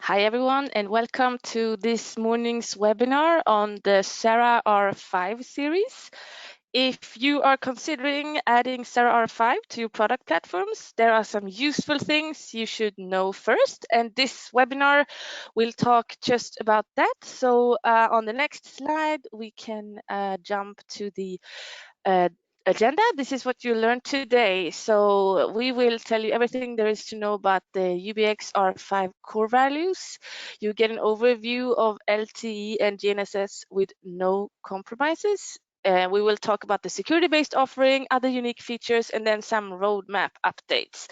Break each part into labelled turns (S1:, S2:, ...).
S1: Hi everyone, and welcome to this morning's webinar on the SARA-R5 series. If you are considering adding SARA-R5 to your product platforms, there are some useful things you should know first, and this webinar will talk just about that. So on the next slide, we can jump to the agenda. This is what you learned today. So we will tell you everything there is to know about the u-blox R5 core values. You get an overview of LTE and GNSS with no compromises. We will talk about the security-based offering, other unique features, and then some roadmap updates.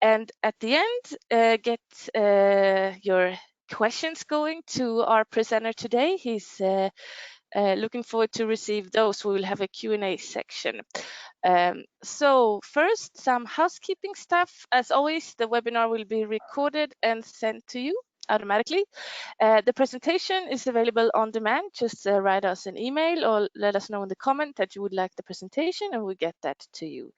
S1: And at the end, get your questions going to our presenter today. He's looking forward to receive those. We will have a Q&A section. So first, some housekeeping stuff. As always, the webinar will be recorded and sent to you automatically. The presentation is available on demand. Just write us an email or let us know in the comment that you would like the presentation and we'll get that to you.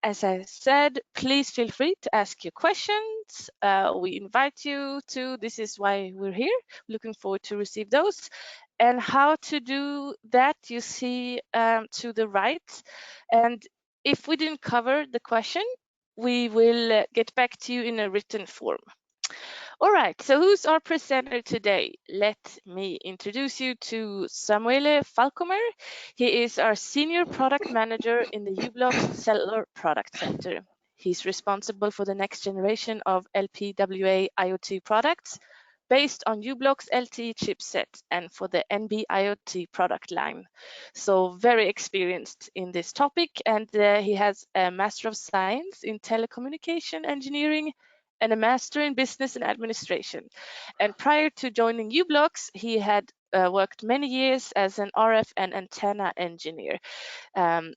S1: As I said, please feel free to ask your questions. We invite you to, this is why we're here. Looking forward to receive those. And how to do that, you see to the right. And if we didn't cover the question, we will get back to you in a written form. All right, so who's our presenter today? Let me introduce you to Samuele Falcomer. He is our Senior Product Manager in the u-blox Cellular Product Center. He's responsible for the next generation of LPWA IoT products based on u-blox LTE chipset and for the NB-IoT product line. So very experienced in this topic, and he has a Master of Science in Telecommunication Engineering and a Master in Business and Administration. And prior to joining u-blox, he had worked many years as an RF and antenna engineer.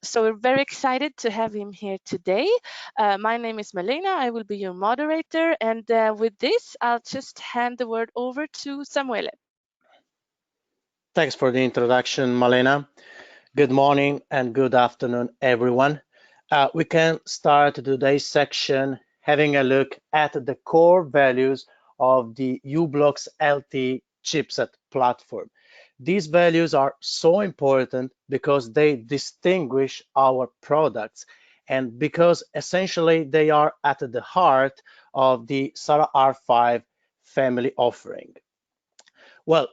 S1: So we're very excited to have him here today. My name is Malena. I will be your moderator. And with this, I'll just hand the word over to Samuele.
S2: Thanks for the introduction, Malena. Good morning and good afternoon, everyone. We can start today's section having a look at the core values of the u-blox LTE chipset platform. These values are so important because they distinguish our products and because essentially they are at the heart of the SARA-R5 family offering. Well,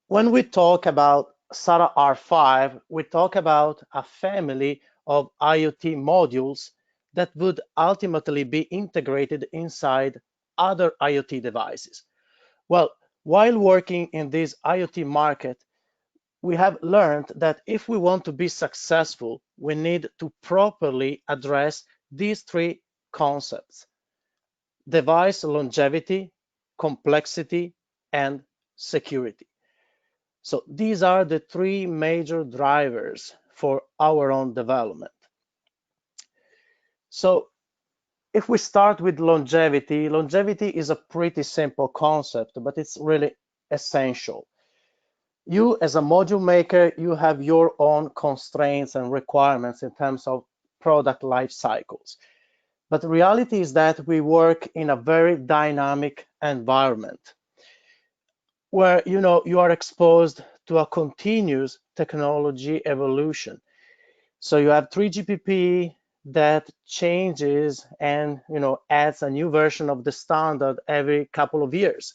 S2: when we talk about SARA-R5, we talk about a family of IoT modules that would ultimately be integrated inside other IoT devices. Well, while working in this IoT market, we have learned that if we want to be successful, we need to properly address these three concepts: device longevity, complexity, and security. So these are the three major drivers for our own development. So if we start with longevity, longevity is a pretty simple concept, but it's really essential. You as a module maker, you have your own constraints and requirements in terms of product life cycles. But the reality is that we work in a very dynamic environment where you are exposed to a continuous technology evolution. So you have 3GPP that changes and adds a new version of the standard every couple of years.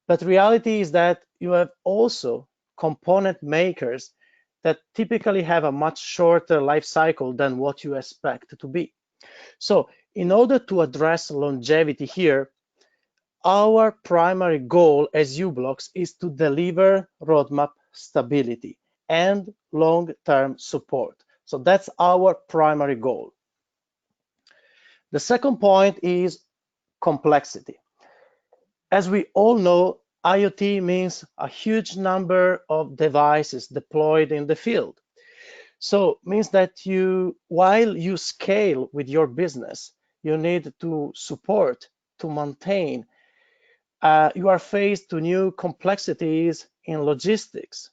S2: But reality is that you have also component makers that typically have a much shorter life cycle than what you expect to be. So in order to address longevity here, our primary goal as u-blox is to deliver roadmap stability and long-term support. So that's our primary goal. The second point is complexity. As we all know, IoT means a huge number of devices deployed in the field. So it means that while you scale with your business, you need to support, to maintain. You are faced to new complexities in logistics,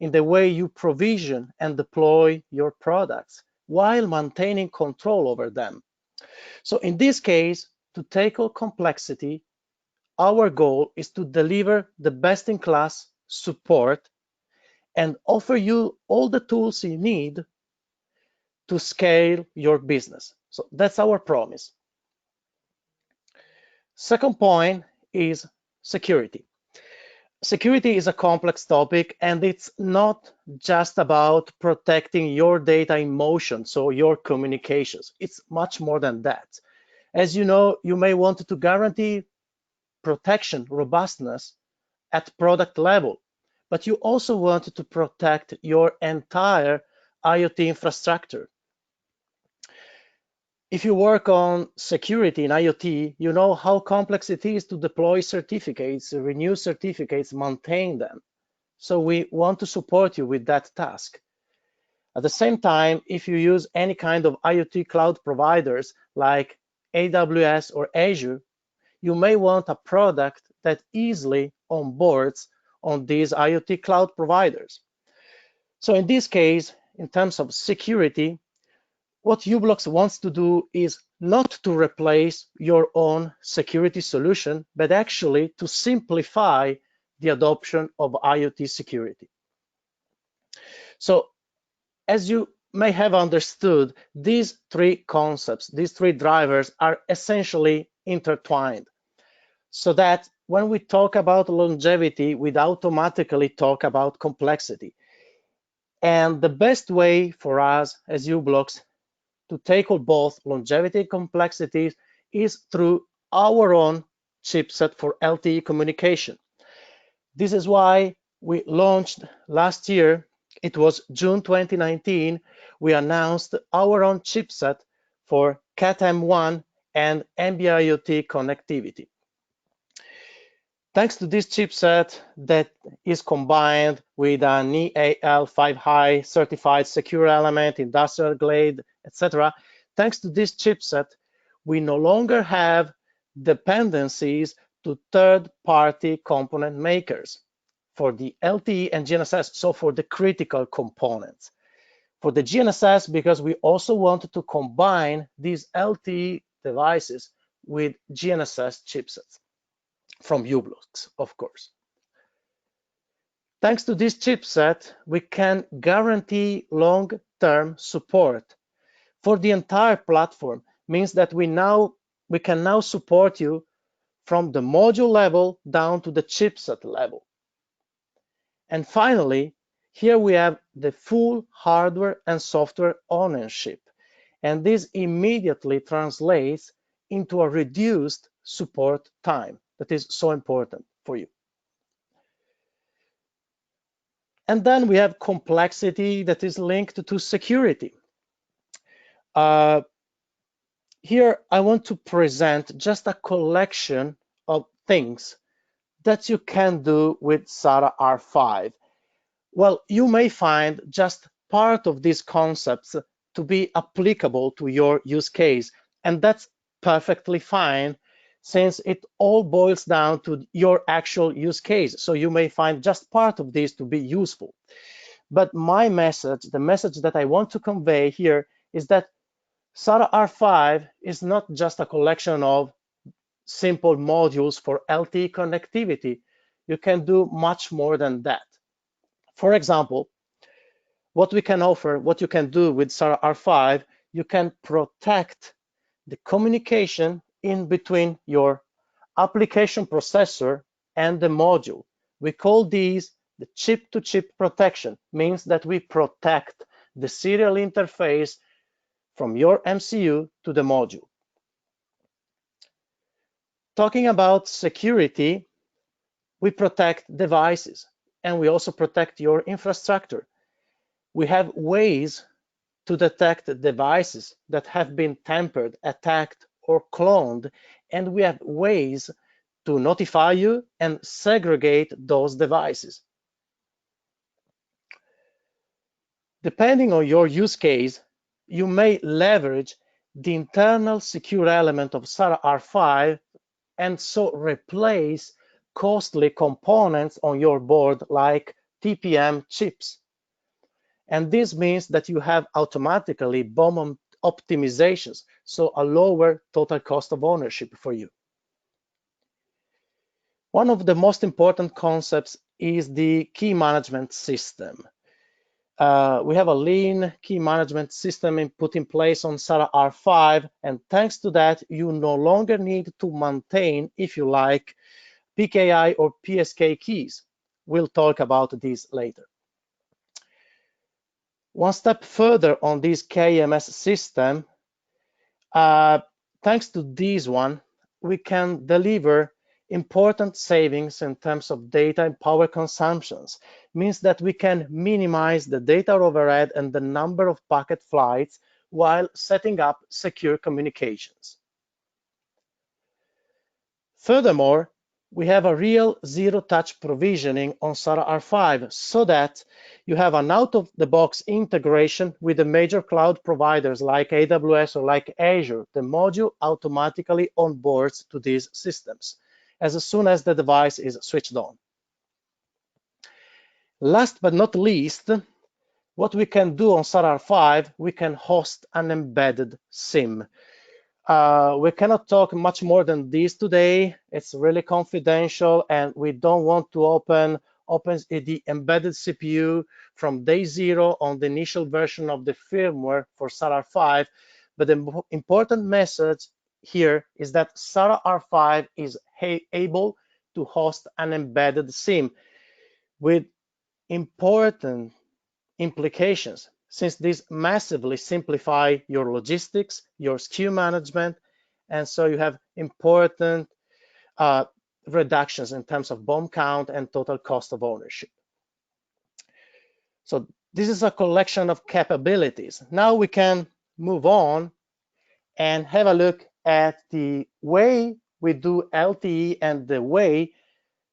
S2: in the way you provision and deploy your products while maintaining control over them. So in this case, to tackle complexity, our goal is to deliver the best-in-class support and offer you all the tools you need to scale your business. So that's our promise. Second point is security. Security is a complex topic, and it's not just about protecting your data in motion, so your communications. It's much more than that. As you know, you may want to guarantee protection, robustness at product level, but you also want to protect your entire IoT infrastructure. If you work on security in IoT, you know how complex it is to deploy certificates, renew certificates, maintain them. So we want to support you with that task. At the same time, if you use any kind of IoT cloud providers like AWS or Azure, you may want a product that easily onboards on these IoT cloud providers. So in this case, in terms of security, what u-blox wants to do is not to replace your own security solution, but actually to simplify the adoption of IoT security. So as you may have understood, these three concepts, these three drivers are essentially intertwined, so that when we talk about longevity, we automatically talk about complexity. And the best way for us as u-blox to tackle both longevity and complexity is through our own chipset for LTE communication. This is why we launched last year, it was June 2019, we announced our own chipset for Cat-M1 and NB-IoT connectivity. Thanks to this chipset that is combined with an EAL5 high certified secure element, industrial grade, etc. Thanks to this chipset, we no longer have dependencies to third-party component makers for the LTE and GNSS, so for the critical components. For the GNSS, because we also wanted to combine these LTE devices with GNSS chipsets from u-blox, of course. Thanks to this chipset, we can guarantee long-term support for the entire platform. Means that we can now support you from the module level down to the chipset level. And finally, here we have the full hardware and software ownership, and this immediately translates into a reduced support time that is so important for you. And then we have complexity that is linked to security. Here I want to present just a collection of things that you can do with SARA-R5. Well, you may find just part of these concepts to be applicable to your use case, and that's perfectly fine, since it all boils down to your actual use case. So you may find just part of this to be useful. But my message, the message that I want to convey here, is that SARA-R5 is not just a collection of simple modules for LTE connectivity. You can do much more than that. For example, what we can offer, what you can do with SARA-R5, you can protect the communication in between your application processor and the module. We call these the chip-to-chip protection. Means that we protect the serial interface from your MCU to the module. Talking about security, we protect devices, and we also protect your infrastructure. We have ways to detect devices that have been tampered, attacked, or cloned, and we have ways to notify you and segregate those devices. Depending on your use case, you may leverage the internal secure element of SARA-R5 and so replace costly components on your board like TPM chips. And this means that you have automatically BOM optimizations, so a lower total cost of ownership for you. One of the most important concepts is the key management system. We have a lean key management system put in place on SARA-R5, and thanks to that, you no longer need to maintain, if you like, PKI or PSK keys. We'll talk about these later. One step further on this KMS system, thanks to this one, we can deliver important savings in terms of data and power consumptions. Means that we can minimize the data overhead and the number of packet flights while setting up secure communications. Furthermore, we have a real zero-touch provisioning on SARA-R5 so that you have an out-of-the-box integration with the major cloud providers like AWS or like Azure. The module automatically onboards to these systems as soon as the device is switched on. Last but not least, what we can do on SARA-R5, we can host an embedded SIM. We cannot talk much more than this today. It's really confidential, and we don't want to open the embedded CPU from day zero on the initial version of the firmware for SARA-R5. But the important message here is that SARA-R5 is able to host an embedded SIM with important implications, since these massively simplify your logistics, your SKU management, and so you have important reductions in terms of BOM count and total cost of ownership. So this is a collection of capabilities. Now we can move on and have a look at the way we do LTE and the way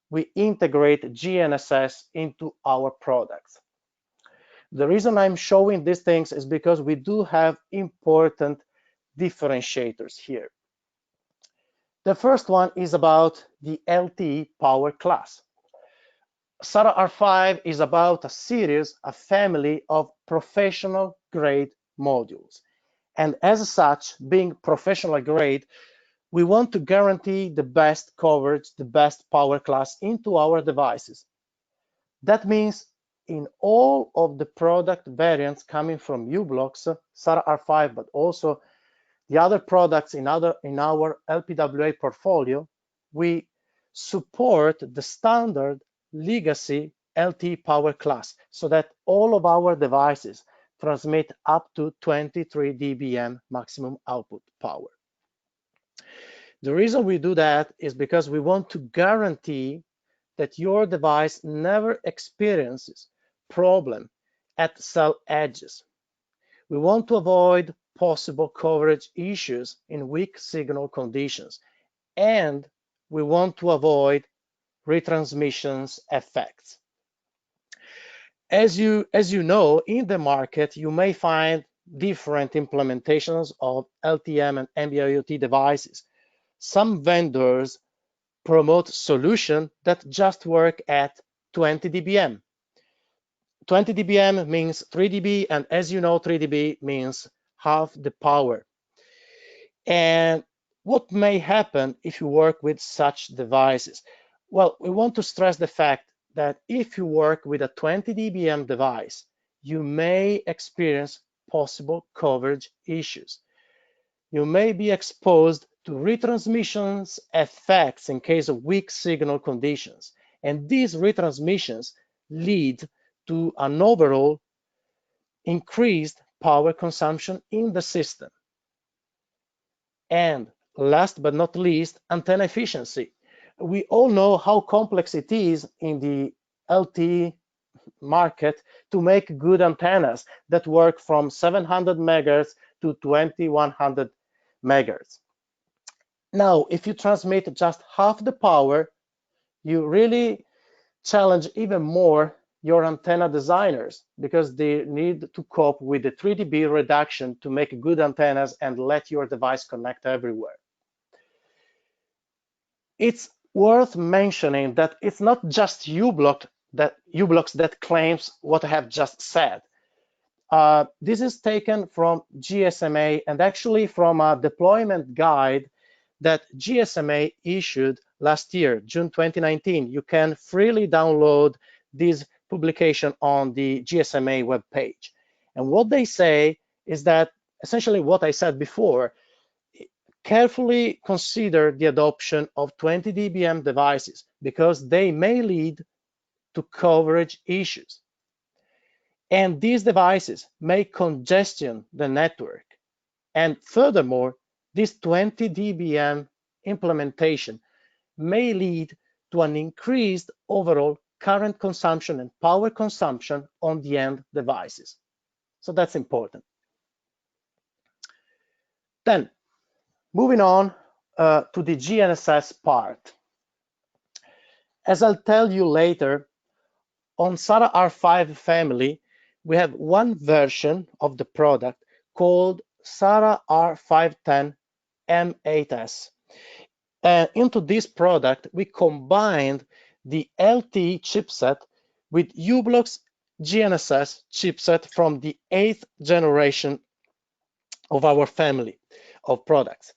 S2: we integrate GNSS into our products. The reason I'm showing these things is because we do have important differentiators here. The first one is about the LTE power class. SARA-R5 is about a family of professional grade modules. And as such, being professional grade, we want to guarantee the best coverage, the best power class into our devices. That means in all of the product variants coming from u-blox, SARA-R5, but also the other products in our LPWA portfolio, we support the standard legacy LTE power class so that all of our devices transmit up to 23 dBm maximum output power. The reason we do that is because we want to guarantee that your device never experiences problem at cell edges. We want to avoid possible coverage issues in weak signal conditions, and we want to avoid retransmissions effects. As you know, in the market, you may find different implementations of LTE-M and NB-IoT devices. Some vendors promote solutions that just work at 20 dBm. 20 dBm means 3 dB, and as you know, 3 dB means half the power. And what may happen if you work with such devices? Well, we want to stress the fact that if you work with a 20 dBm device, you may experience possible coverage issues. You may be exposed to retransmissions effects in case of weak signal conditions. And these retransmissions lead to an overall increased power consumption in the system. And last but not least, antenna efficiency. We all know how complex it is in the LTE market to make good antennas that work from 700 megahertz to 2100 megahertz. Now, if you transmit just half the power, you really challenge even more your antenna designers because they need to cope with the 3 dB reduction to make good antennas and let your device connect everywhere. It's worth mentioning that it's not just u-blox that claims what I have just said. This is taken from GSMA and actually from a deployment guide that GSMA issued last year, June 2019. You can freely download this publication on the GSMA webpage. And what they say is that essentially what I said before, carefully consider the adoption of 20 dBm devices because they may lead to coverage issues. And these devices may congestion the network. And furthermore, this 20 dBm implementation may lead to an increased overall current consumption and power consumption on the end devices. So that's important. Then, moving on to the GNSS part. As I'll tell you later, on SARA-R5 family, we have one version of the product called SARA-R510 M8S. Into this product, we combined the LTE chipset with u-blox GNSS chipset from the 8th generation of our family of products.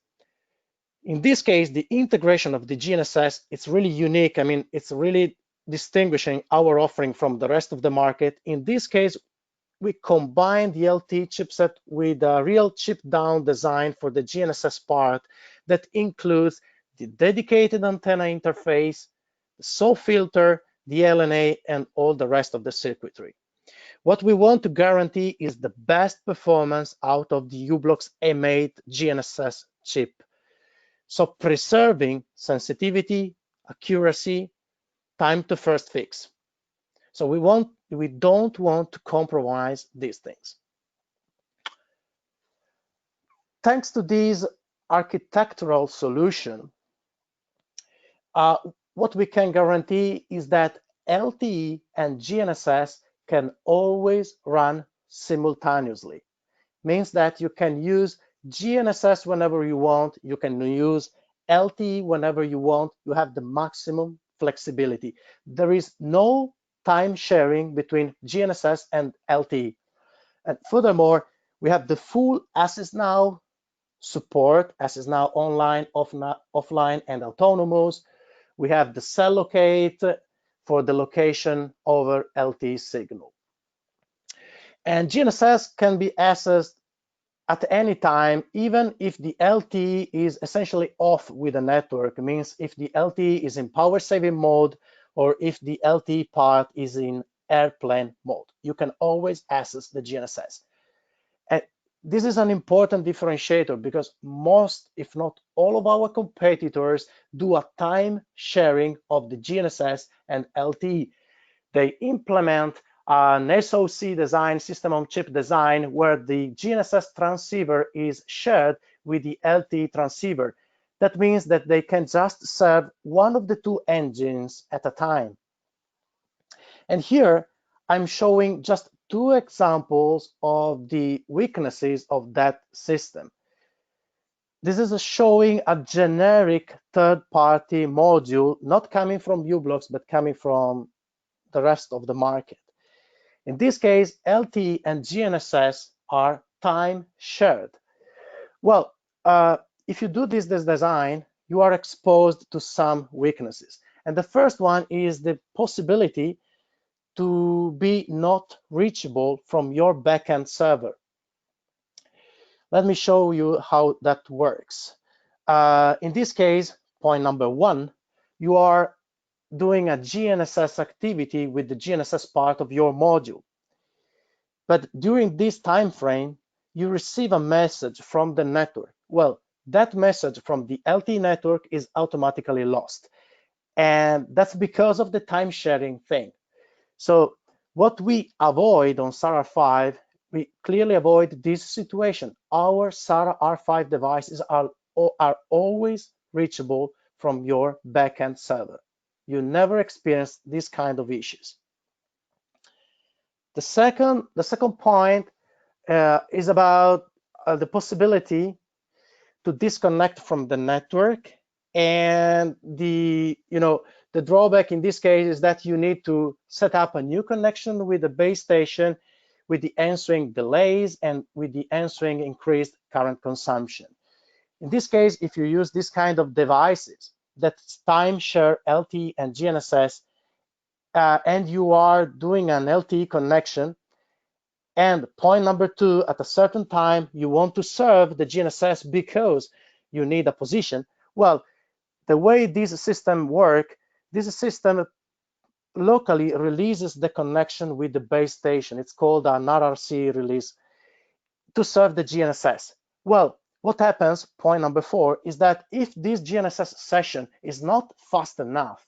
S2: In this case, the integration of the GNSS, it's really unique. I mean, it's really distinguishing our offering from the rest of the market. In this case, we combine the LTE chipset with a real chip down design for the GNSS part that includes the dedicated antenna interface, the SAW filter, the LNA, and all the rest of the circuitry. What we want to guarantee is the best performance out of the u-blox M8 GNSS chip. So preserving sensitivity, accuracy, time to first fix. So we don't want to compromise these things. Thanks to this architectural solution, what we can guarantee is that LTE and GNSS can always run simultaneously. Means that you can use GNSS whenever you want, you can use LTE whenever you want, you have the maximum flexibility. There is no time sharing between GNSS and LTE. And furthermore, we have the full AssisNow support, AssisNow online, offline, and autonomous. We have the cell locate for the location over LTE signal. And GNSS can be accessed at any time, even if the LTE is essentially off with the network. It means if the LTE is in power saving mode or if the LTE part is in airplane mode, you can always access the GNSS. And this is an important differentiator because most, if not all of our competitors do a time sharing of the GNSS and LTE. They implement an SoC design, system on chip design, where the GNSS transceiver is shared with the LTE transceiver. That means that they can just serve one of the two engines at a time. And here I'm showing just two examples of the weaknesses of that system. This is showing a generic third-party module, not coming from u-blox, but coming from the rest of the market. In this case, LTE and GNSS are time shared. Well, if you do this design, you are exposed to some weaknesses. And the first one is the possibility to be not reachable from your backend server. Let me show you how that works. In this case, point number one, you are doing a GNSS activity with the GNSS part of your module. But during this time frame, you receive a message from the network. Well, that message from the LTE network is automatically lost. And that's because of the time sharing thing. So what we avoid on SARA-R5, we clearly avoid this situation. Our SARA-R5 devices are always reachable from your backend server. You never experience this kind of issues. The second point is about the possibility to disconnect from the network, and the drawback in this case is that you need to set up a new connection with the base station with the ensuing delays and with the ensuing increased current consumption. In this case, if you use this kind of devices, that's timeshare LTE and GNSS, and you are doing an LTE connection, and point number two, at a certain time, you want to serve the GNSS because you need a position. Well, the way this system works, this system locally releases the connection with the base station. It's called an RRC release to serve the GNSS. Well, what happens, point number four, is that if this GNSS session is not fast enough,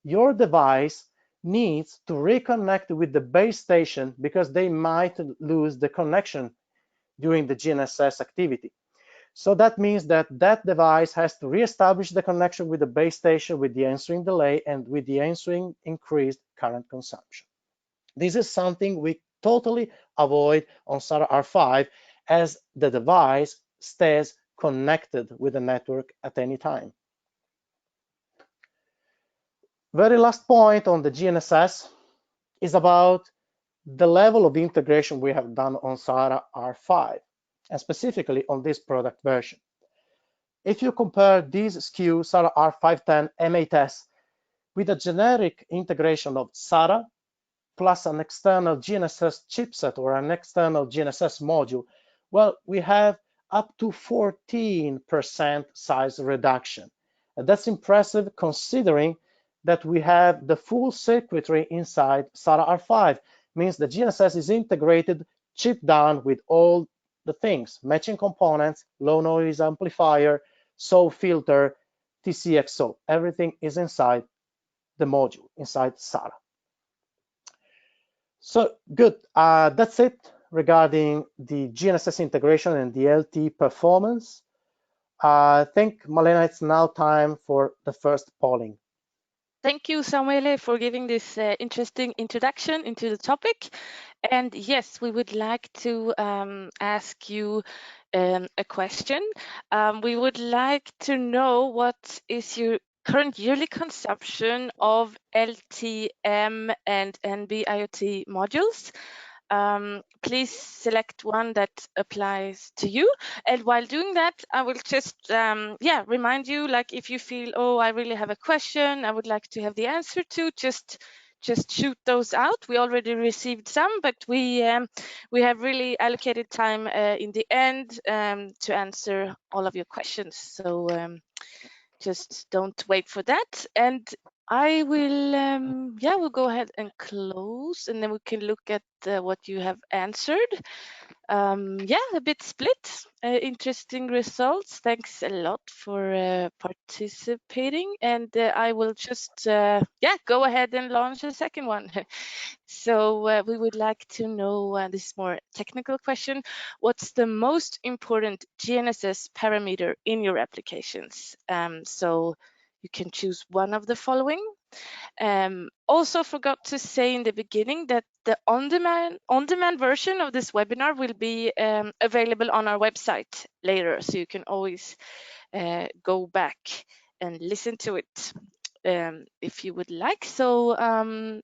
S2: your device needs to reconnect with the base station because they might lose the connection during the GNSS activity. So that means that that device has to reestablish the connection with the base station with the ensuing delay and with the ensuing increased current consumption. This is something we totally avoid on SARA-R5 as the device stays connected with the network at any time. Very last point on the GNSS is about the level of integration we have done on SARA-R5, and specifically on this product version. If you compare this SKU, SARA-R510 M8S, with a generic integration of SARA plus an external GNSS chipset or an external GNSS module, well, we have up to 14% size reduction. And that's impressive considering that we have the full circuitry inside SARA-R5. Means the GNSS is integrated, chipped down with all the things, matching components, low noise amplifier, SAW filter, TCXO. Everything is inside the module, inside SARA. So good, that's it regarding the GNSS integration and the LTE performance. I think, Malena, it's now time for the first polling.
S1: Thank you, Samuele, for giving this interesting introduction into the topic. And yes, we would like to ask you a question. We would like to know what is your current yearly consumption of LTE-M and NB-IoT modules. Please select one that applies to you. And while doing that, I will just remind you, like if you feel, oh, I really have a question, I would like to have the answer to, just shoot those out. We already received some, but we have really allocated time in the end to answer all of your questions. So just don't wait for that. And I will, we'll go ahead and close, and then we can look at what you have answered. A bit split. Interesting results. Thanks a lot for participating. And I will just, go ahead and launch a second one. So we would like to know this more technical question. What's the most important GNSS parameter in your applications? So you can choose one of the following. Also forgot to say in the beginning that the on-demand version of this webinar will be available on our website later, so you can always go back and listen to it if you would like. So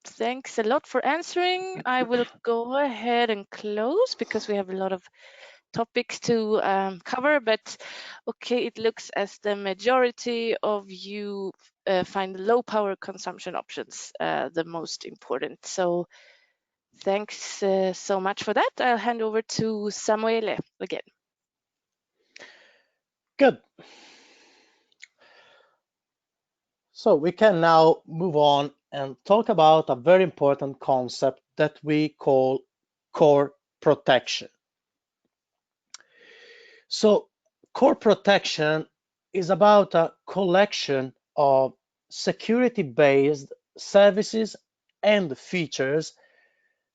S1: thanks a lot for answering. I will go ahead and close because we have a lot of topics to cover, but okay, it looks as the majority of you find low power consumption options the most important. So thanks so much for that. I'll hand over to Samuele again.
S2: Good. So we can now move on and talk about a very important concept that we call core protection. So core protection is about a collection of security-based services and features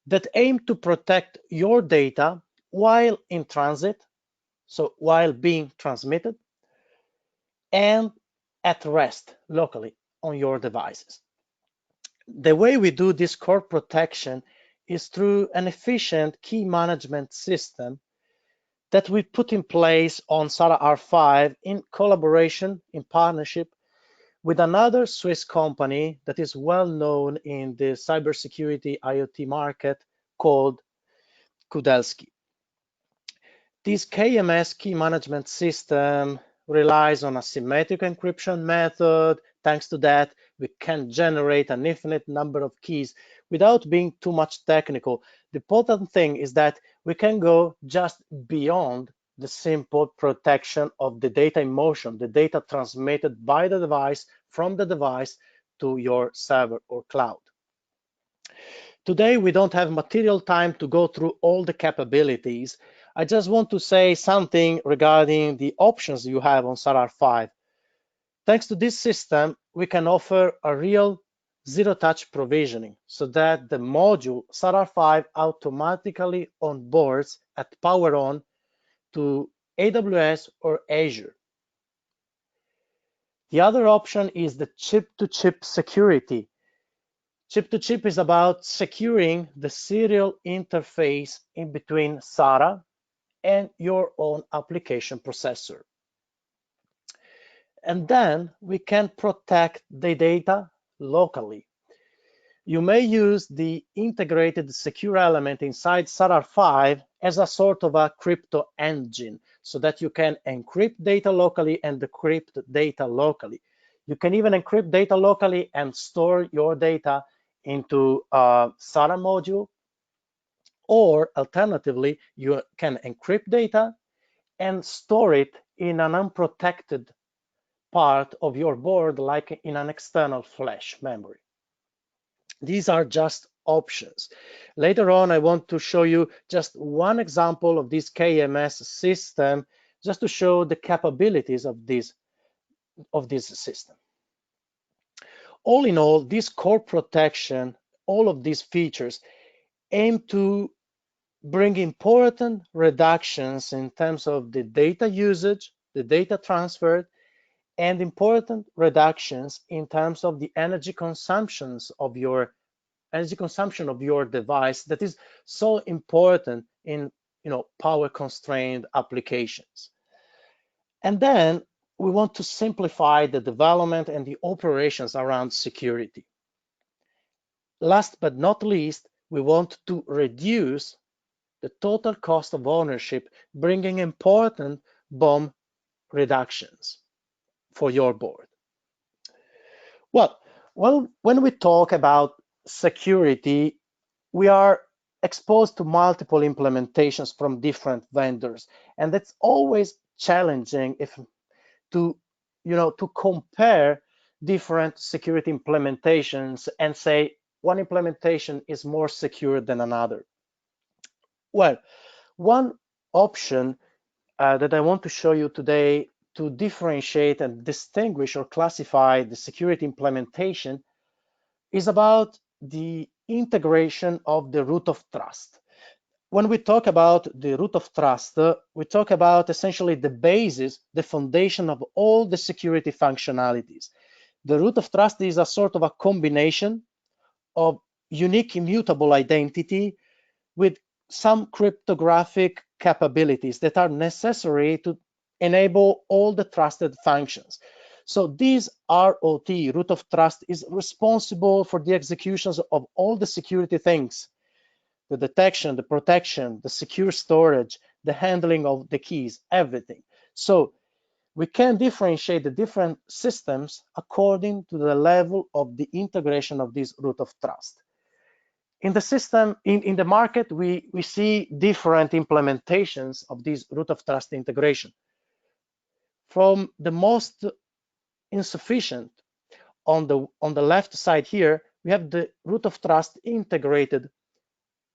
S2: that aim to protect your data while in transit, so while being transmitted, and at rest locally on your devices. The way we do this core protection is through an efficient key management system that we put in place on SARA-R5 in collaboration, in partnership with another Swiss company that is well known in the cybersecurity IoT market called Kudelski. This KMS key management system relies on a symmetric encryption method. Thanks to that, we can generate an infinite number of keys without being too much technical. The important thing is that we can go just beyond the simple protection of the data in motion, the data transmitted by the device from the device to your server or cloud. Today, we don't have material time to go through all the capabilities. I just want to say something regarding the options you have on SARA-R5. Thanks to this system, we can offer a real zero-touch provisioning so that the module SARA-R5 automatically onboards at power on to AWS or Azure. The other option is the chip-to-chip security. Chip-to-chip is about securing the serial interface in between SARA and your own application processor. And then we can protect the data locally. You may use the integrated secure element inside SARA-R5 as a sort of a crypto engine so that you can encrypt data locally and decrypt data locally. You can even encrypt data locally and store your data into a SARA module, or alternatively, you can encrypt data and store it in an unprotected part of your board, like in an external flash memory. These are just options. Later on, I want to show you just one example of this KMS system, just to show the capabilities of this system. All in all, this core protection, all of these features aim to bring important reductions in terms of the data usage, the data transfer, and important reductions in terms of the energy consumption of your device that is so important in power constrained applications. And then we want to simplify the development and the operations around security. Last but not least, we want to reduce the total cost of ownership, bringing important BOM reductions for your board. Well, when we talk about security, we are exposed to multiple implementations from different vendors, and it's always challenging to compare different security implementations and say one implementation is more secure than another. Well, one option that I want to show you today to differentiate and distinguish or classify the security implementation is about the integration of the root of trust. When we talk about the root of trust, we talk about essentially the basis, the foundation of all the security functionalities. The root of trust is a sort of a combination of unique immutable identity with some cryptographic capabilities that are necessary to enable all the trusted functions. So this ROT, root of trust, is responsible for the executions of all the security things: the detection, the protection, the secure storage, the handling of the keys, everything. So we can differentiate the different systems according to the level of the integration of this root of trust. In the system, in the market, we see different implementations of this root of trust integration. From the most insufficient, on the left side here, we have the root of trust integrated,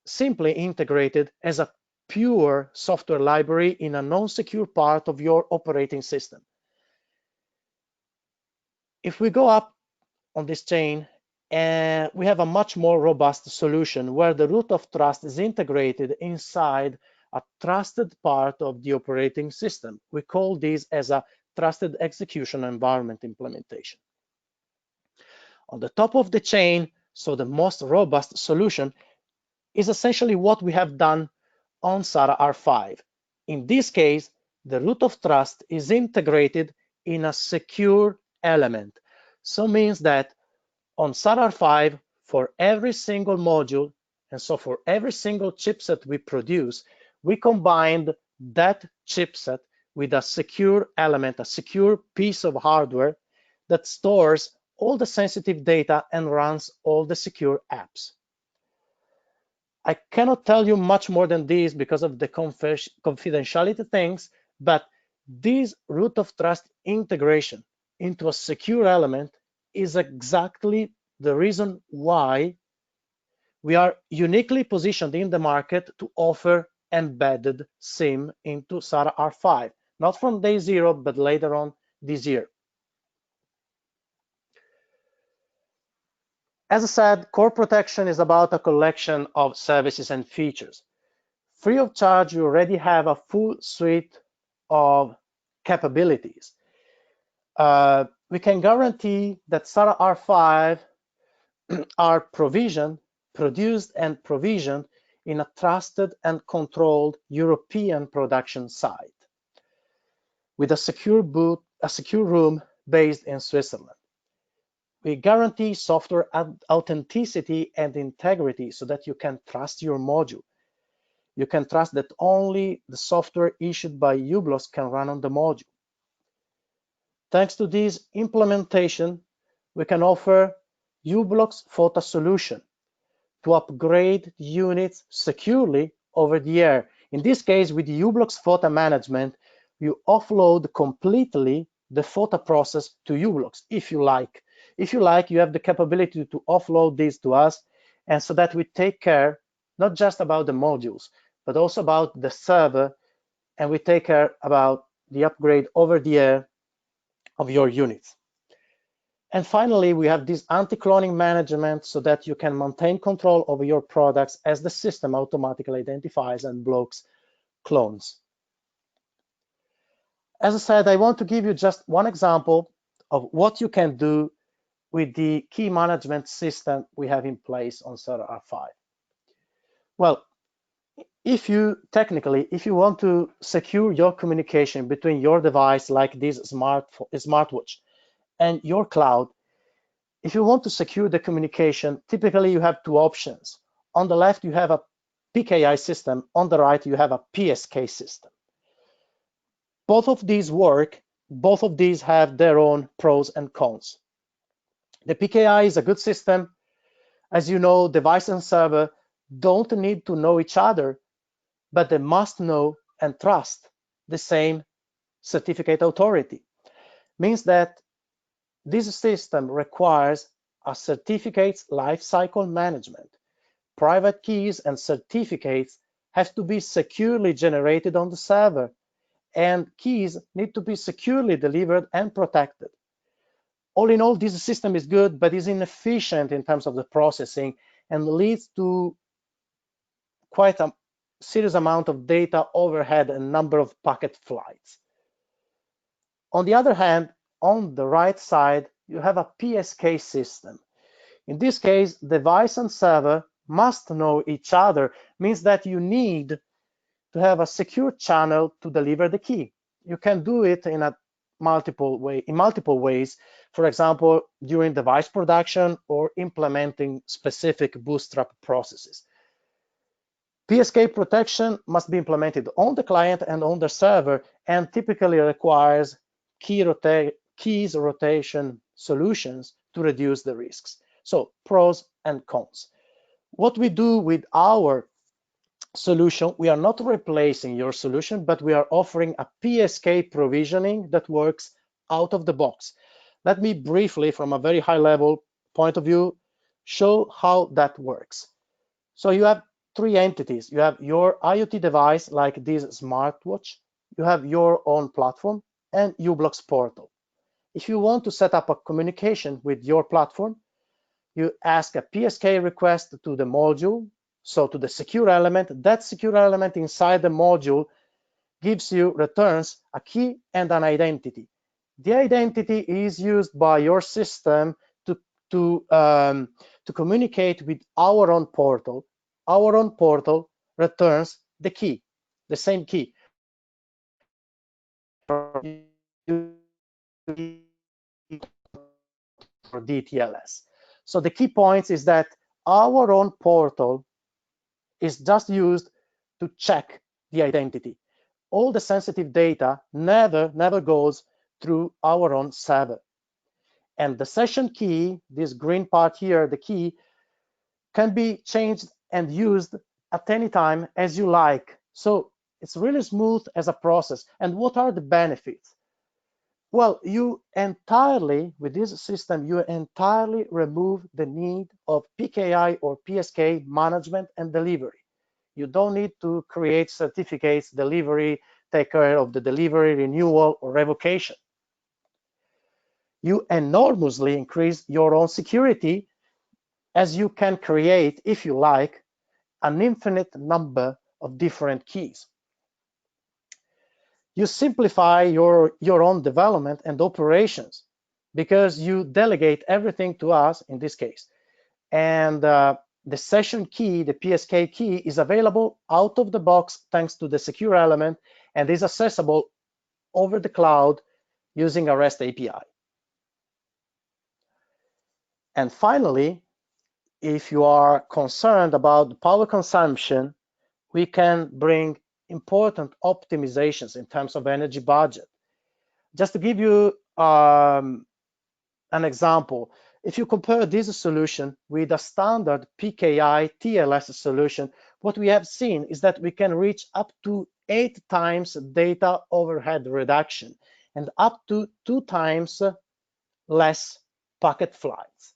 S2: simply integrated as a pure software library in a non-secure part of your operating system. If we go up on this chain, we have a much more robust solution where the root of trust is integrated inside a trusted part of the operating system. We call this as a trusted execution environment implementation. On the top of the chain, so the most robust solution, is essentially what we have done on SARA-R5. In this case, the root of trust is integrated in a secure element. So means that on SARA-R5, for every single module, and so for every single chipset we produce, we combined that chipset with a secure element, a secure piece of hardware that stores all the sensitive data and runs all the secure apps. I cannot tell you much more than this because of the confidentiality things, but this root of trust integration into a secure element is exactly the reason why we are uniquely positioned in the market to offer embedded SIM into SARA-R5, not from day zero, but later on this year. As I said, core protection is about a collection of services and features. Free of charge, you already have a full suite of capabilities. We can guarantee that SARA-R5 are produced and provisioned in a trusted and controlled European production site with a secure room based in Switzerland. We guarantee software authenticity and integrity so that you can trust your module. You can trust that only the software issued by u-blox can run on the module. Thanks to this implementation, we can offer u-blox photo solution to upgrade units securely over the air. In this case, with the u-blox photo management, you offload completely the photo process to u-blox, if you like. If you like, you have the capability to offload this to us, and so that we take care not just about the modules, but also about the server, and we take care about the upgrade over the air of your units. And finally, we have this anti-cloning management so that you can maintain control over your products as the system automatically identifies and blocks clones. As I said, I want to give you just one example of what you can do with the key management system we have in place on SARA-R5. Well, if you want to secure your communication between your device like this smartwatch and your cloud, if you want to secure the communication, typically you have two options. On the left, you have a PKI system. On the right, you have a PSK system. Both of these work. Both of these have their own pros and cons. The PKI is a good system. As you know, device and server don't need to know each other, but they must know and trust the same certificate authority. Means that this system requires a certificates lifecycle management. Private keys and certificates have to be securely generated on the server, and keys need to be securely delivered and protected. All in all, this system is good, but is inefficient in terms of the processing and leads to quite a serious amount of data overhead and number of packet flights. On the other hand, on the right side, you have a PSK system. In this case, device and server must know each other, means that you need to have a secure channel to deliver the key. You can do it in multiple ways, for example, during device production or implementing specific bootstrap processes. PSK protection must be implemented on the client and on the server, and typically requires keys rotation solutions to reduce the risks. So pros and cons. What we do with our solution, we are not replacing your solution, but we are offering a PSK provisioning that works out of the box. Let me briefly, from a very high level point of view, show how that works. So you have three entities. You have your IoT device, like this smartwatch. You have your own platform and u-blox portal. If you want to set up a communication with your platform, you ask a PSK request to the module, so to the secure element. That secure element inside the module returns a key and an identity. The identity is used by your system to communicate with our own portal. Our own portal returns the key, the same key. For DTLS. So the key point is that our own portal is just used to check the identity. all the sensitive data never goes through our own server. And the session key, this green part here, the key, can be changed and used at any time as you like. So it's really smooth as a process. And what are the benefits? Well, with this system, you entirely remove the need of PKI or PSK management and delivery. You don't need to create certificates, delivery, take care of the delivery, renewal, or revocation. You enormously increase your own security as you can create, if you like, an infinite number of different keys. You simplify your own development and operations because you delegate everything to us in this case. And the session key, the PSK key, is available out of the box thanks to the secure element and is accessible over the cloud using a REST API. And finally, if you are concerned about power consumption, we can bring important optimizations in terms of energy budget. Just to give you an example, if you compare this solution with a standard PKI TLS solution, what we have seen is that we can reach up to 8 times data overhead reduction and up to 2 times less packet flights.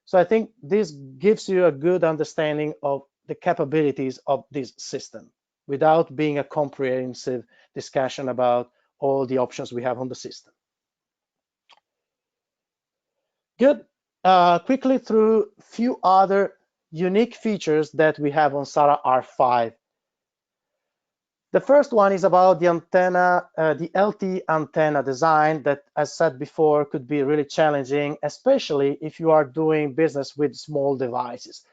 S2: So I think this gives you a good understanding of the capabilities of this system without being a comprehensive discussion about all the options we have on the system. Good. Quickly through a few other unique features that we have on SARA-R5. The first one is about the antenna, the LTE antenna design that, as said before, could be really challenging, especially if you are doing business with small devices.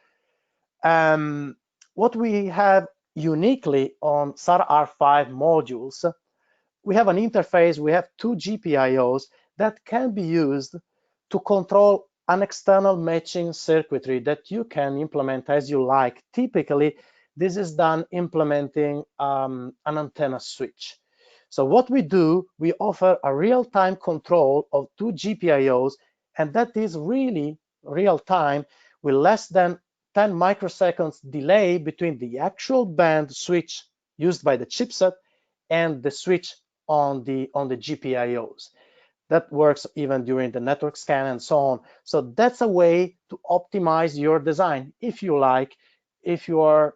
S2: What we have uniquely on SARA-R5 modules, we have an interface, we have 2 GPIOs that can be used to control an external matching circuitry that you can implement as you like. Typically, this is done implementing an antenna switch. So what we do, we offer a real-time control of 2 GPIOs, and that is really real-time with less than 10 microseconds delay between the actual band switch used by the chipset and the switch on the GPIOs. That works even during the network scan and so on. So that's a way to optimize your design if you like, if you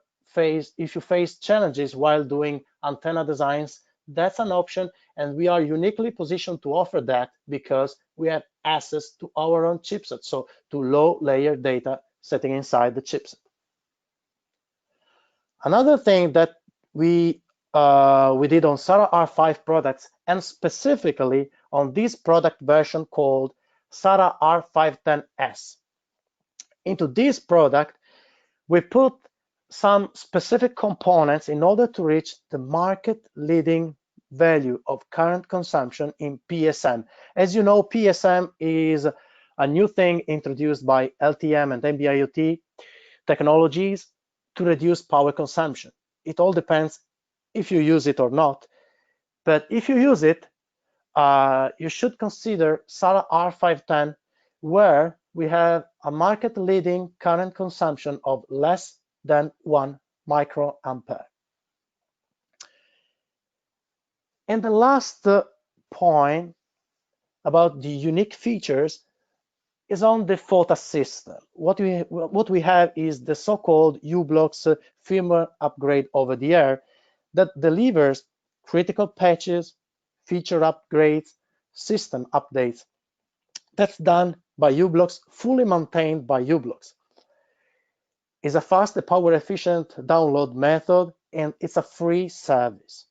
S2: face challenges while doing antenna designs. That's an option, and we are uniquely positioned to offer that because we have access to our own chipset, so to low layer data sitting inside the chipset. Another thing that we did on SARA-R5 products, and specifically on this product version called SARA-R510S. Into this product, we put some specific components in order to reach the market-leading value of current consumption in PSM. As you know, PSM is a new thing introduced by LTE-M and NB-IoT technologies to reduce power consumption. It all depends if you use it or not. But if you use it, you should consider SARA-R510, where we have a market-leading current consumption of less than 1 microampere. And the last point about the unique features is on the FOTA system. What we have is the so-called u-blox firmware upgrade over the air that delivers critical patches, feature upgrades, system updates. That's done by u-blox, fully maintained by u-blox. It's a fast and power efficient download method, and it's a free service.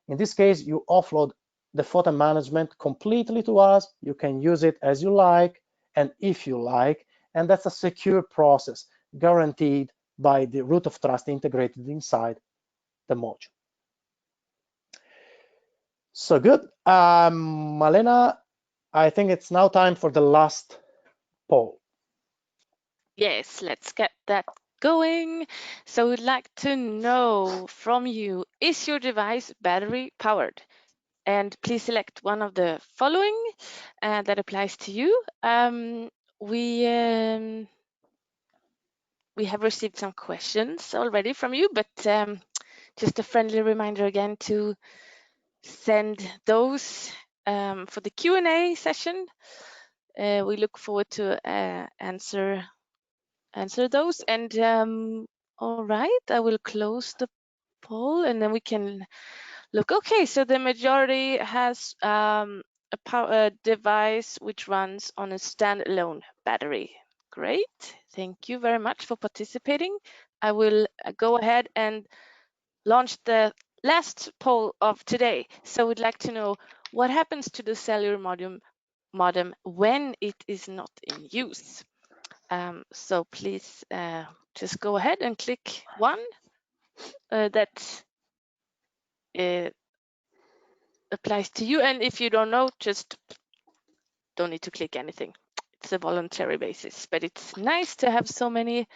S2: In this case, you offload the FOTA management completely to us. You can use it as you like and if you like, and that's a secure process guaranteed by the root of trust integrated inside the module. So good. Malena, I think it's now time for the last poll.
S1: Yes, let's get that going. So we'd like to know from you, is your device battery powered? And please select one of the following that applies to you. We have received some questions already from you, but just a friendly reminder again to send those for the Q&A session. We look forward to answer those. And all right, I will close the poll and then we can look. Okay, so the majority has a device which runs on a standalone battery. Great, thank you very much for participating. I will go ahead and launch the last poll of today. So we'd like to know what happens to the cellular modem when it is not in use. So please just go ahead and click one that applies to you. And if you don't know, just don't need to click anything. It's a voluntary basis, but it's nice to have so many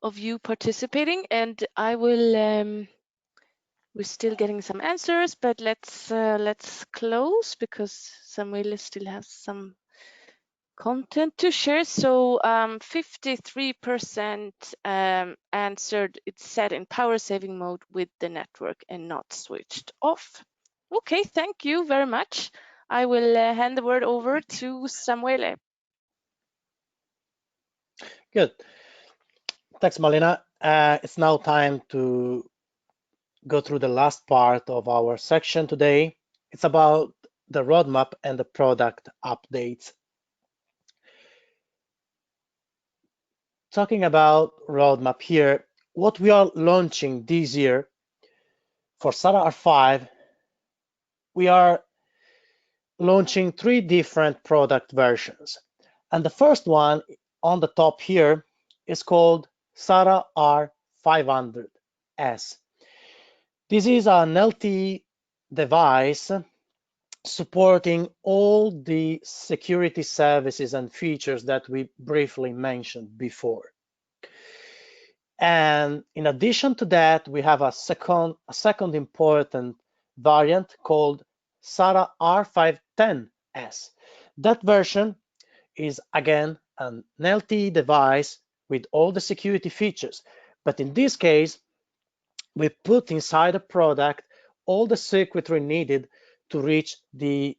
S1: of you participating. And I will, we're still getting some answers, but let's close because Samuel still has some content to share. So 53% answered it's set in power saving mode with the network and not switched off. Okay, thank you very much. I will hand the word over to Samuele.
S2: Good. Thanks, Malina. It's now time to go through the last part of our section today. It's about the roadmap and the product updates. Talking about roadmap here, what we are launching this year for SARA-R5, we are launching 3 different product versions. And the first one on the top here is called SARA-R500S. This is an LTE device supporting all the security services and features that we briefly mentioned before. And in addition to that, we have a second important variant called SARA-R510S. That version is again an LTE device with all the security features, but in this case, we put inside the product all the circuitry needed to reach the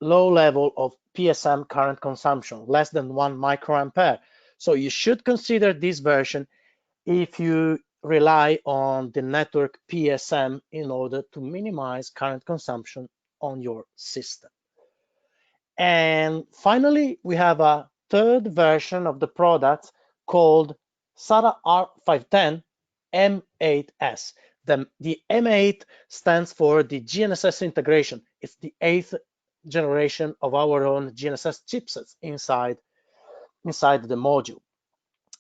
S2: low level of PSM current consumption, less than 1 microampere. So you should consider this version if you rely on the network PSM in order to minimize current consumption on your system. And finally, we have a third version of the product called SARA-R510 M8S. The M8 stands for the GNSS integration. It's the 8th generation of our own GNSS chipsets inside the module.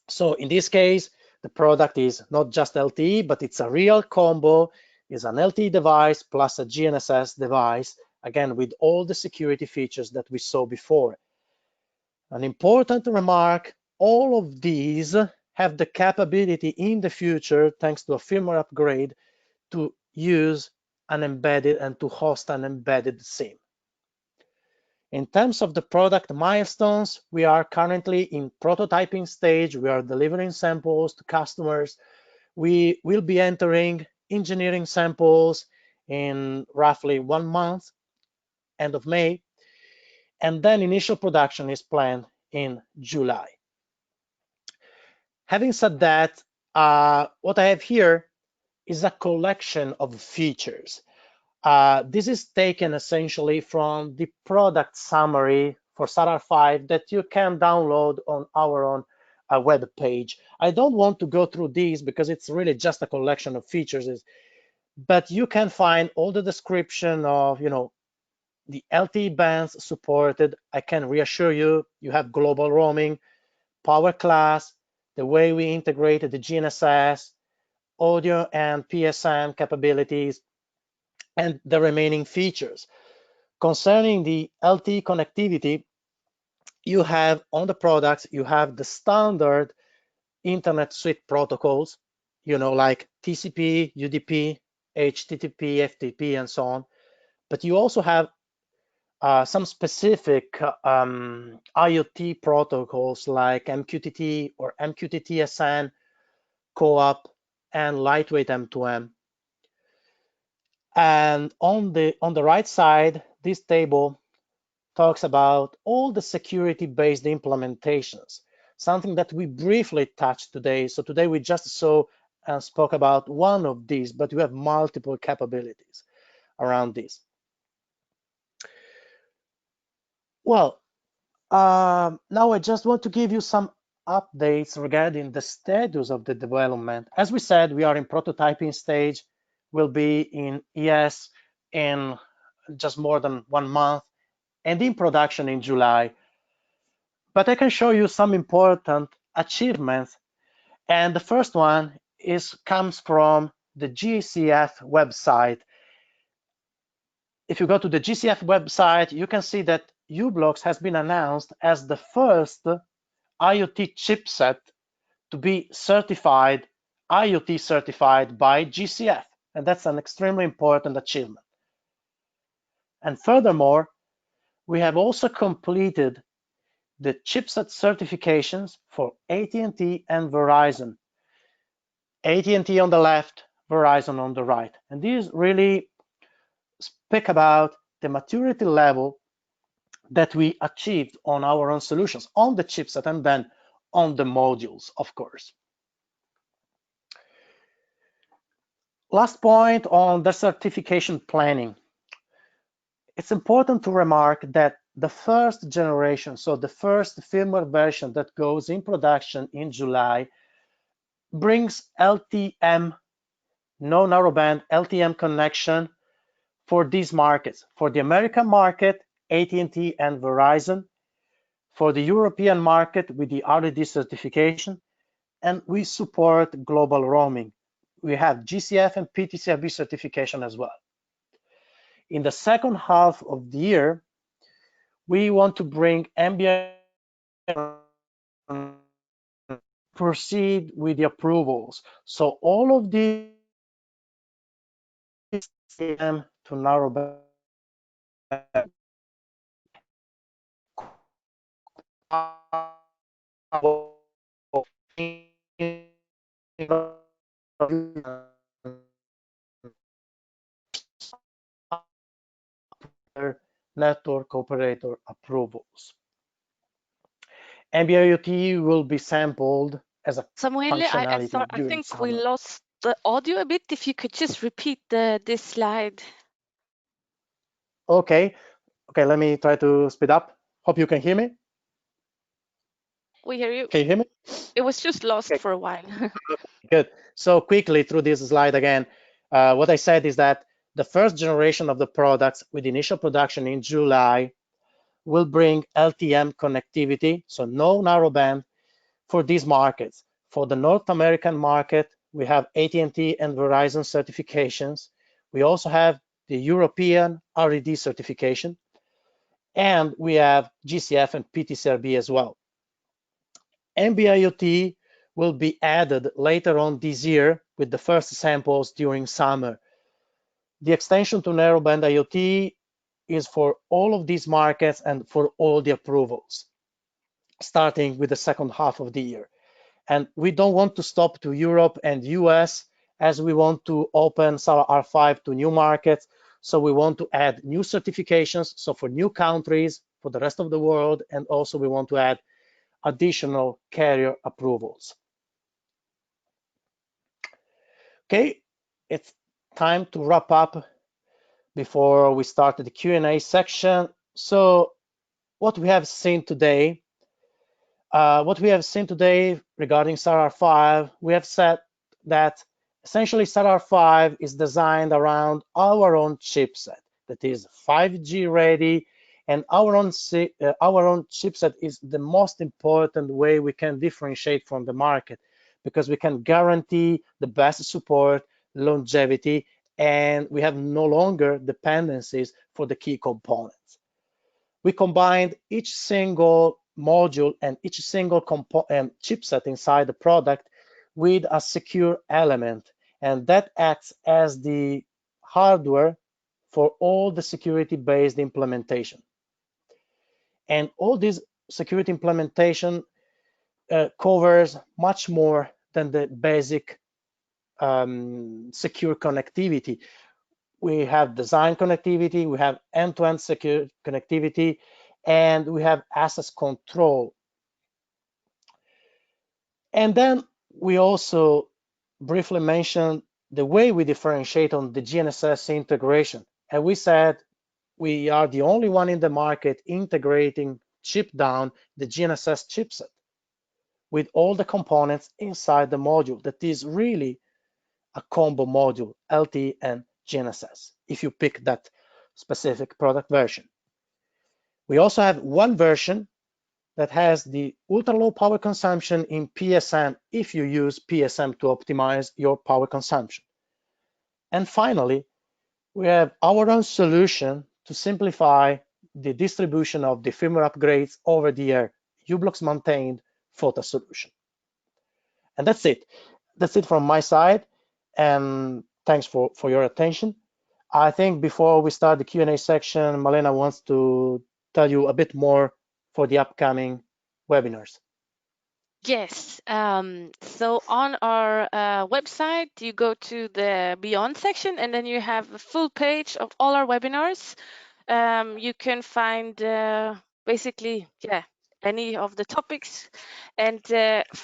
S2: So in this case, the product is not just LTE, but it's a real combo. It's an LTE device plus a GNSS device, again, with all the security features that we saw before. An important remark, all of these have the capability in the future, thanks to a firmware upgrade, to use an embedded and to host an embedded SIM. In terms of the product milestones, we are currently in prototyping stage. We are delivering samples to customers. We will be entering engineering samples in roughly 1 month, end of May, and then initial production is planned in July. Having said that, what I have here is a collection of features. This is taken essentially from the product summary for SARA-R5 that you can download on our own web page. I don't want to go through these because it's really just a collection of features, but you can find all the description of, the LTE bands supported. I can reassure you, you have global roaming, power class, the way we integrated the GNSS, audio and PSM capabilities, and the remaining features. Concerning the LTE connectivity, you have on the products, you have the standard internet suite protocols, like TCP, UDP, HTTP, FTP, and so on. But you also have some specific IoT protocols like MQTT or MQTT-SN, CoAP, and lightweight M2M. And on the right side, this table talks about all the security-based implementations, something that we briefly touched today. So today we just saw and spoke about one of these, but we have multiple capabilities around this. Well, now I just want to give you some updates regarding the status of the development. As we said, we are in prototyping stage. We'll be in ES in just more than 1 month and in production in July. But I can show you some important achievements. And the first one comes from the GCF website. If you go to the GCF website, you can see that u-blox has been announced as the first IoT chipset to be certified, IoT certified by GCF. And that's an extremely important achievement. And furthermore, we have also completed the chipset certifications for AT&T and Verizon. AT&T on the left, Verizon on the right. And these really speak about the maturity level that we achieved on our own solutions, on the chipset and then on the modules, of course. Last point on the certification planning. It's important to remark that the first generation, so the first firmware version that goes in production in July, brings LTE-M, no narrowband LTE-M connection for these markets. For the American market, AT&T and Verizon. For the European market with the RED certification, and we support global roaming. We have GCF and PTCRB certification as well. In the second half of the year, we want to bring NB-IoT, proceed with the approvals. So all of these to narrowband network operator approvals. NB-IoT will be sampled as a
S1: Samuele,
S2: functionality
S1: I
S2: during
S1: think we
S2: summer.
S1: lost the audio a bit. If you could just repeat this slide.
S2: Okay, let me try to speed up. Hope you can hear me.
S1: We hear you.
S2: Can you hear me?
S1: It was just lost for a while.
S2: Good. So quickly through this slide again, what I said is that the first generation of the products with initial production in July will bring LTE-M connectivity, so no narrowband for these markets. For the North American market, we have AT&T and Verizon certifications. We also have the European RED certification, and we have GCF and PTCRB as well. NB-IoT will be added later on this year with the first samples during summer. The extension to narrowband IoT is for all of these markets and for all the approvals, starting with the second half of the year. And we don't want to stop to Europe and US, as we want to open SARA-R5 to new markets. So we want to add new certifications, so for new countries, for the rest of the world, and also we want to add additional carrier approvals. Okay, it's time to wrap up before we start the Q&A section. So what we have seen today regarding SARA-R5, we have said that essentially SARA-R5 is designed around our own chipset that is 5G ready, and our own chipset is the most important way we can differentiate from the market, because we can guarantee the best support, longevity, and we have no longer dependencies for the key components. We combined each single module and each single chipset inside the product with a secure element, and that acts as the hardware for all the security-based implementation. And all this security implementation covers much more than the basic secure connectivity. We have design connectivity, we have end-to-end secure connectivity, and we have access control. And then we also briefly mentioned the way we differentiate on the GNSS integration. And we said we are the only one in the market integrating chip down the GNSS chipset with all the components inside the module. That is really a combo module, LTE and GNSS, if you pick that specific product version. We also have one version that has the ultra low power consumption in PSM if you use PSM to optimize your power consumption. And finally, we have our own solution to simplify the distribution of the firmware upgrades over the air, u-blox maintained photo solution. And that's it. That's it from my side. And thanks for your attention. I think before we start the Q&A section, Malena wants to tell you a bit more for the upcoming webinars.
S1: Yes, so on our website, you go to the Beyond section, and then you have a full page of all our webinars. You can find basically, any of the topics. And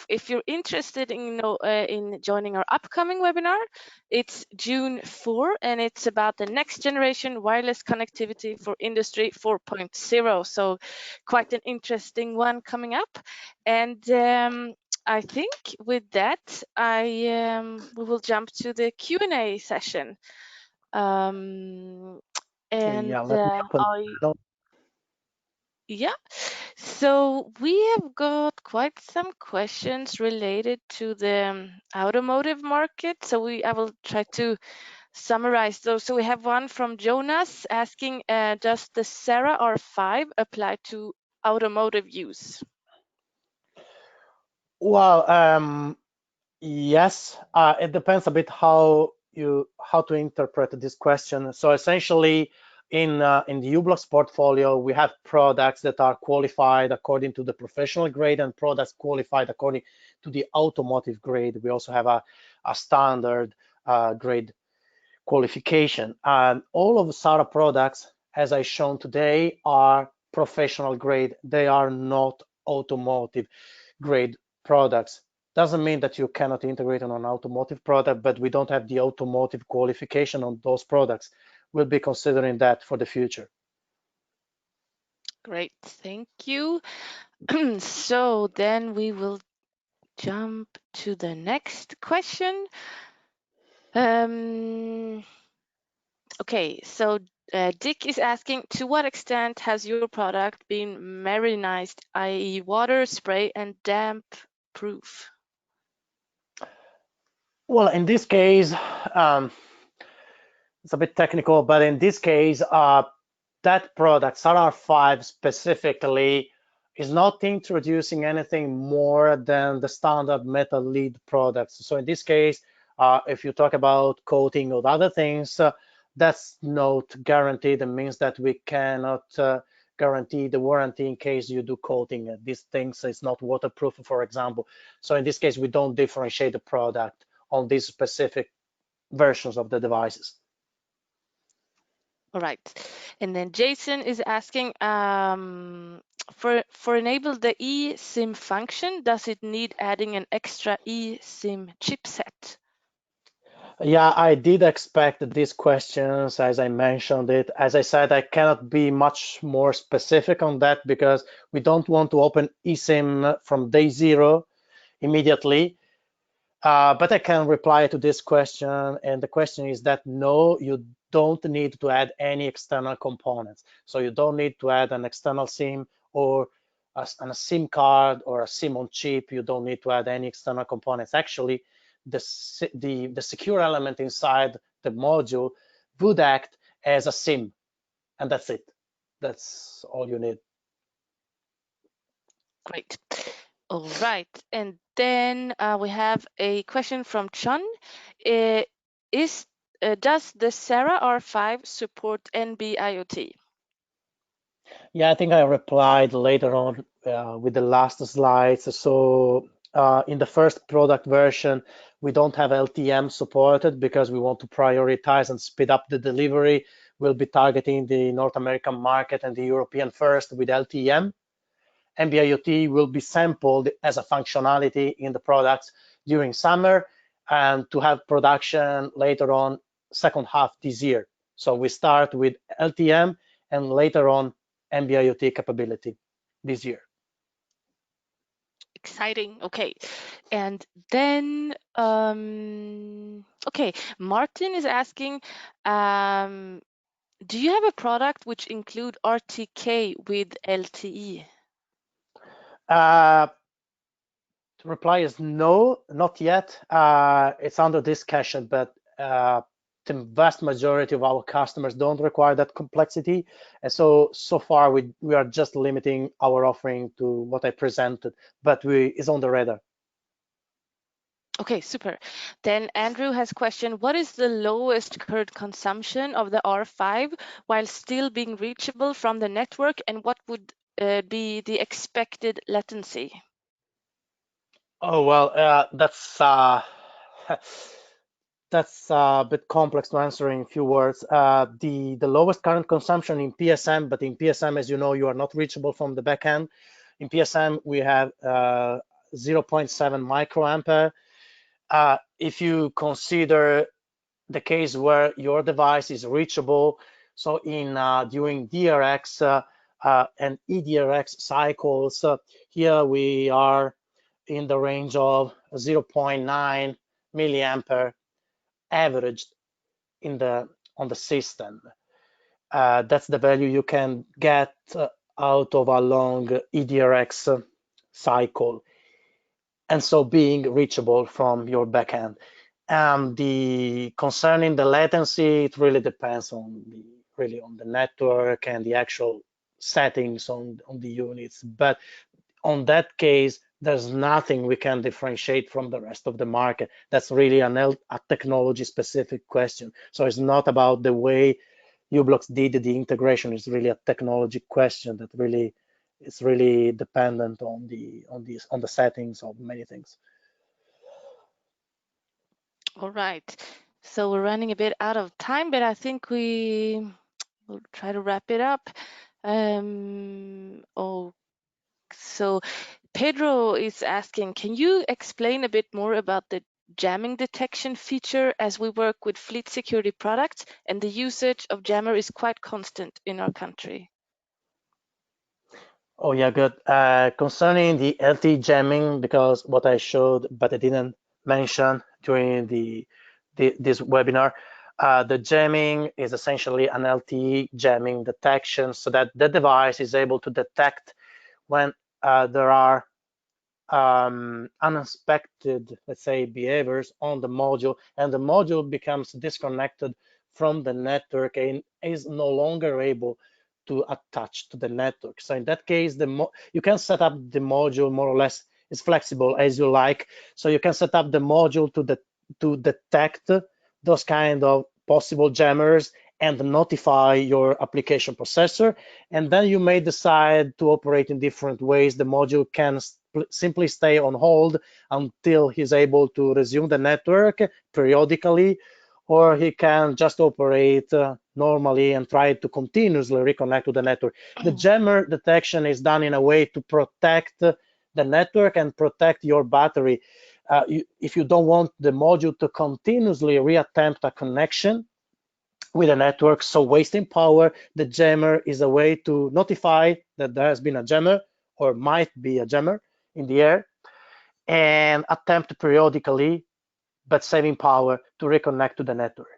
S1: if you're interested in joining our upcoming webinar, it's June 4, and it's about the next generation wireless connectivity for Industry 4.0. So quite an interesting one coming up. And I think with that, we will jump to the Q&A session. And
S2: Yeah, let me open.
S1: yeah, so we have got quite some questions related to the automotive market. So I will try to summarize those. So we have one from Jonas asking, does the SARA-R5 apply to automotive use?
S2: Well, yes, it depends a bit how to interpret this question. So essentially, in the u-blox portfolio, we have products that are qualified according to the professional grade and products qualified according to the automotive grade. We also have a standard grade qualification. All of the SARA products, as I shown today, are professional grade. They are not automotive grade products. Doesn't mean that you cannot integrate on an automotive product, but we don't have the automotive qualification on those products. We'll be considering that for the future.
S1: Great, thank you. So then we will jump to the next question. Okay, so Dick is asking, to what extent has your product been marinized, i.e. water, spray, and damp proof?
S2: Well, in this case, it's a bit technical, but in this case, that product, SARA-R5 specifically, is not introducing anything more than the standard metal lead products. So in this case, if you talk about coating or other things, that's not guaranteed. It means that we cannot guarantee the warranty in case you do coating. These things is not waterproof, for example. So in this case, we don't differentiate the product on these specific versions of the devices.
S1: All right, and then Jason is asking, for enable the eSIM function, does it need adding an extra eSIM chipset?
S2: Yeah, I did expect these questions as I mentioned it. As I said, I cannot be much more specific on that because we don't want to open eSIM from day zero immediately. But I can reply to this question, and the question is that no, you don't need to add any external components. So you don't need to add an external SIM or a SIM card or a SIM on chip. You don't need to add any external components. Actually, the secure element inside the module would act as a SIM, and that's it. That's all you need.
S1: Great. All right. And then we have a question from Chun. Uh, does the SARA-R5 support NB-IoT?
S2: Yeah, I think I replied later on with the last slides. So in the first product version, we don't have LTE-M supported because we want to prioritize and speed up the delivery. We'll be targeting the North American market and the European first with LTE-M. NB-IoT will be sampled as a functionality in the products during summer and to have production later on second half this year. So we start with LTE-M and later on NB-IoT capability this year.
S1: Exciting. Okay. And then, okay, Martin is asking, do you have a product which include RTK with LTE?
S2: The reply is no, not yet. It's under discussion, but the vast majority of our customers don't require that complexity. And so far, we are just limiting our offering to what I presented, but it's on the radar.
S1: Okay, super. Then Andrew has questioned, what is the lowest current consumption of the R5 while still being reachable from the network, and what would be the expected latency?
S2: Oh, well, that's a bit complex to answer in a few words. The lowest current consumption in PSM, but in PSM, as you know, you are not reachable from the backend. In PSM, we have 0.7 microampere. If you consider the case where your device is reachable, so in during DRX and eDRX cycles, here we are in the range of 0.9 milliampere averaged on the system. That's the value you can get out of a long eDRX cycle, and so being reachable from your backend. The concerning the latency, it really depends on the network and the actual settings on the units. But on that case, there's nothing we can differentiate from the rest of the market. That's really a technology specific question. So it's not about the way u-blox did the integration. It's really a technology question that really is really dependent on the settings of many things.
S1: All right. So we're running a bit out of time, but I think we will try to wrap it up. So Pedro is asking, can you explain a bit more about the jamming detection feature, as we work with fleet security products and the usage of jammer is quite constant in our country?
S2: Oh yeah, good. Concerning the LTE jamming, because what I showed but I didn't mention during this webinar, the jamming is essentially an LTE jamming detection, so that the device is able to detect when there are unexpected, let's say, behaviors on the module, and the module becomes disconnected from the network and is no longer able to attach to the network. So in that case, you can set up the module more or less, it's flexible as you like. So you can set up the module to detect those kind of possible jammers and notify your application processor. And then you may decide to operate in different ways. The module can simply stay on hold until he's able to resume the network periodically, or he can just operate normally and try to continuously reconnect to the network. The jammer detection is done in a way to protect the network and protect your battery. If you don't want the module to continuously reattempt a connection with a network, so wasting power, the jammer is a way to notify that there has been a jammer or might be a jammer in the air, and attempt periodically, but saving power, to reconnect to the network.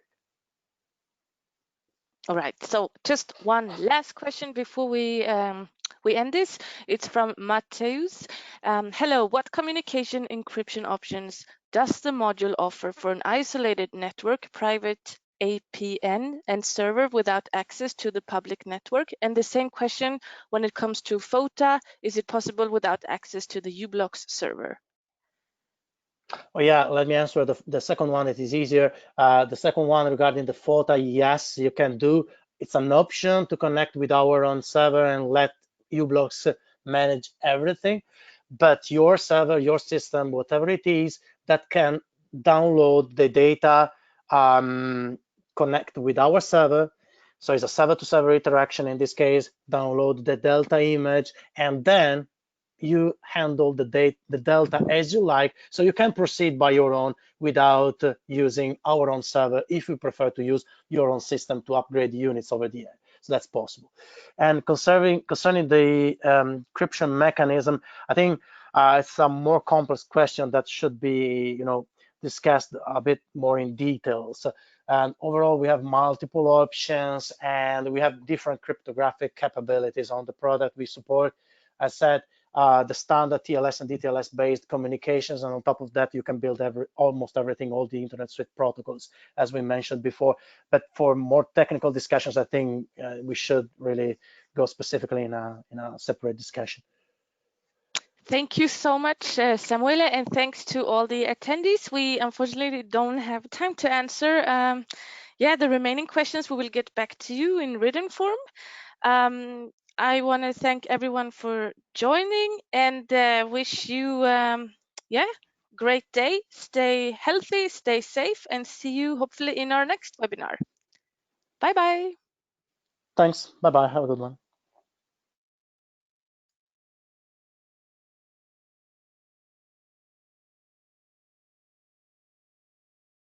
S1: All right, so just one last question before we end this. It's from Mateus. Hello, what communication encryption options does the module offer for an isolated network, private APN and server without access to the public network? And the same question when it comes to FOTA, is it possible without access to the u-blox server?
S2: Oh yeah, let me answer the second one. It is easier. The second one regarding the FOTA, yes, you can do. It's an option to connect with our own server and let u-blox manage everything. But your server, your system, whatever it is, that can download the data, connect with our server. So it's a server-to-server interaction in this case, download the delta image, and then you handle the delta as you like, so you can proceed by your own without using our own server if you prefer to use your own system to upgrade units over the air. So that's possible. And concerning the encryption mechanism, I think it's a more complex question that should be, discussed a bit more in detail. So, and overall, we have multiple options and we have different cryptographic capabilities on the product we support. As said, the standard TLS and DTLS based communications, and on top of that you can build almost everything, all the internet suite protocols, as we mentioned before. But for more technical discussions, I think we should really go specifically in a separate discussion.
S1: Thank you so much, Samuele, and thanks to all the attendees. We unfortunately don't have time to answer the remaining questions. We will get back to you in written form. I want to thank everyone for joining and wish you, great day. Stay healthy, stay safe, and see you hopefully in our next webinar. Bye-bye.
S2: Thanks. Bye-bye. Have a good one.